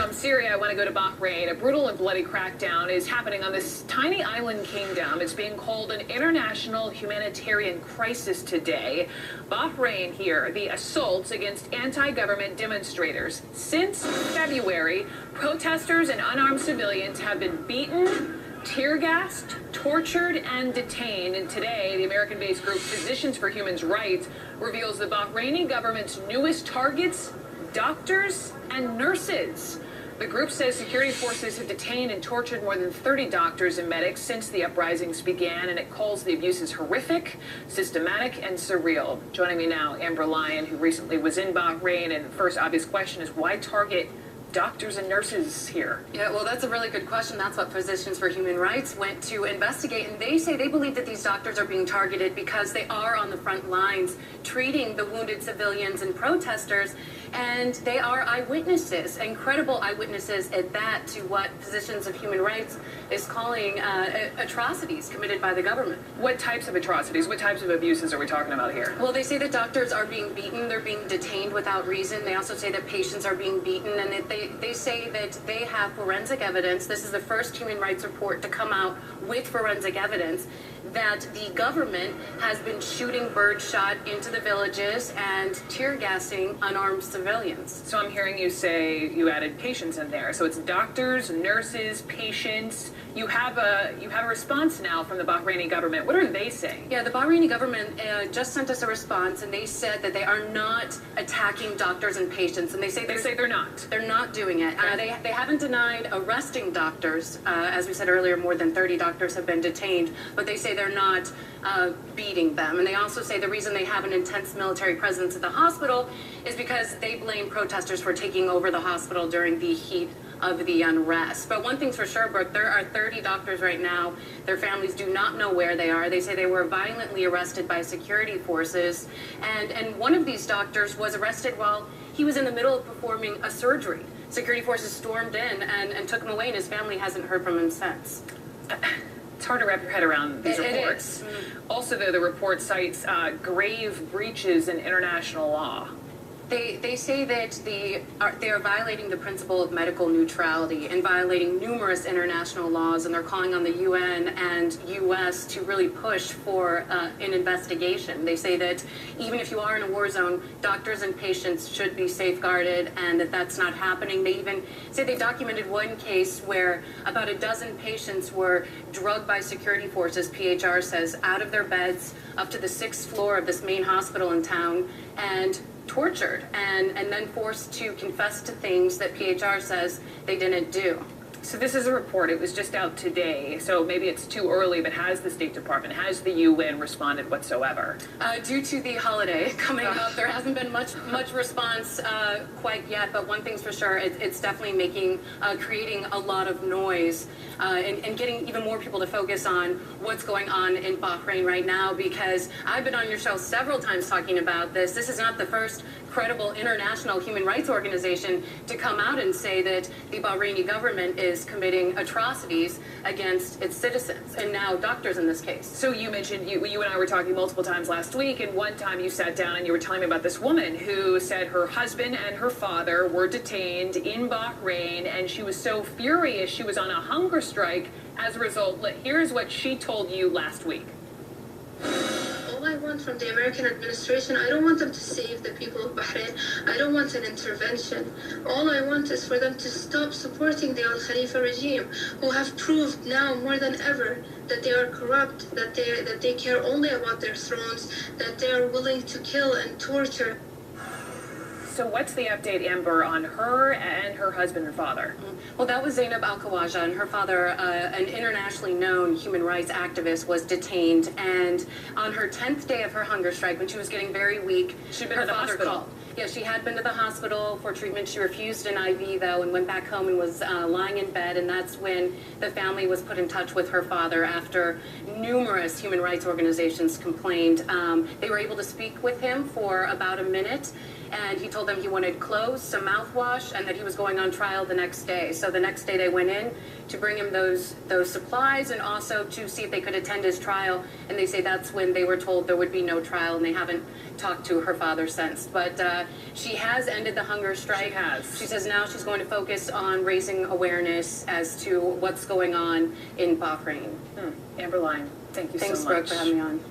From Syria, I want to go to Bahrain. A brutal and bloody crackdown is happening on this tiny island kingdom. It's being called an international humanitarian crisis today. Bahrain here, the assaults against anti-government demonstrators. Since February, protesters and unarmed civilians have been beaten, tear-gassed, tortured, and detained. And today, the American-based group Physicians for Human Rights reveals the Bahraini government's newest targets: doctors and nurses. The group says security forces have detained and tortured more than 30 doctors and medics since the uprisings began, and it calls the abuses horrific, systematic, and surreal. Joining me now, Amber Lyon, who recently was in Bahrain, and the first obvious question is, why target doctors and nurses here? Yeah, well, that's a really good question. That's what Physicians for Human Rights went to investigate, and they say they believe that these doctors are being targeted because they are on the front lines treating the wounded civilians and protesters, and they are eyewitnesses, incredible eyewitnesses at that, to what Physicians of Human Rights is calling atrocities committed by the government. What types of atrocities, what types of abuses are we talking about here? Well, they say that doctors are being beaten, they're being detained without reason. They also say that patients are being beaten, and that they say that they have forensic evidence. This is the first human rights report to come out with forensic evidence that the government has been shooting birdshot into the villages and tear gassing unarmed civilians. So I'm hearing you say you added patients in there. So it's doctors, nurses, patients. You have a response now from the Bahraini government. What are they saying? Yeah, the Bahraini government just sent us a response, and they said that they are not attacking doctors and patients, and they say they're not. They're not doing it. Okay. They haven't denied arresting doctors. As we said earlier, more than 30 doctors have been detained, but they say they're not beating them. And they also say the reason they have an intense military presence at the hospital is because they blame protesters for taking over the hospital during the heat of the unrest. But one thing's for sure, Brooke, there are 30 doctors right now. Their families do not know where they are. They say they were violently arrested by security forces. And one of these doctors was arrested while he was in the middle of performing a surgery. Security forces stormed in and took him away, and his family hasn't heard from him since. It's hard to wrap your head around these reports. It is. Also, though, the report cites grave breaches in international law. They say that they are violating the principle of medical neutrality and violating numerous international laws, and they're calling on the UN and US to really push for an investigation. They say that even if you are in a war zone, doctors and patients should be safeguarded, and that that's not happening. They even say they documented one case where about a dozen patients were drugged by security forces, PHR says, out of their beds up to the 6th floor of this main hospital in town, and tortured and then forced to confess to things that PHR says they didn't do. So this is a report. It was just out today, so maybe it's too early, but has the State Department, has the UN responded whatsoever? Due to the holiday coming up, there hasn't been much response quite yet, but one thing's for sure, it's definitely creating a lot of noise and getting even more people to focus on what's going on in Bahrain right now, because I've been on your show several times talking about this. This is not the first credible international human rights organization to come out and say that the Bahraini government is committing atrocities against its citizens, and now doctors in this case. So you mentioned, you and I were talking multiple times last week, and one time you sat down and you were telling me about this woman who said her husband and her father were detained in Bahrain, and she was so furious she was on a hunger strike as a result. Here's what she told you last week. All I want from the American administration, I don't want them to save the people of Bahrain. I don't want an intervention. All I want is for them to stop supporting the Al Khalifa regime, who have proved now more than ever that they are corrupt, that they care only about their thrones, that they are willing to kill and torture. So what's the update, Amber, on her and her husband and father? Well, that was Zainab Al-Khawaja, and her father, an internationally known human rights activist, was detained. And on her 10th day of her hunger strike, when she was getting very weak, she'd been to the hospital. Called. Yeah, she had been to the hospital for treatment. She refused an IV, though, and went back home and was lying in bed. And that's when the family was put in touch with her father after numerous human rights organizations complained. They were able to speak with him for about a minute. and he told them he wanted clothes, some mouthwash, and that he was going on trial the next day. So the next day they went in to bring him those supplies and also to see if they could attend his trial. And they say that's when they were told there would be no trial, and they haven't talked to her father since. But she has ended the hunger strike. She has. She says now she's going to focus on raising awareness as to what's going on in Bahrain. Amber Lyon, thank you so much. Thanks, Brooke, for having me on.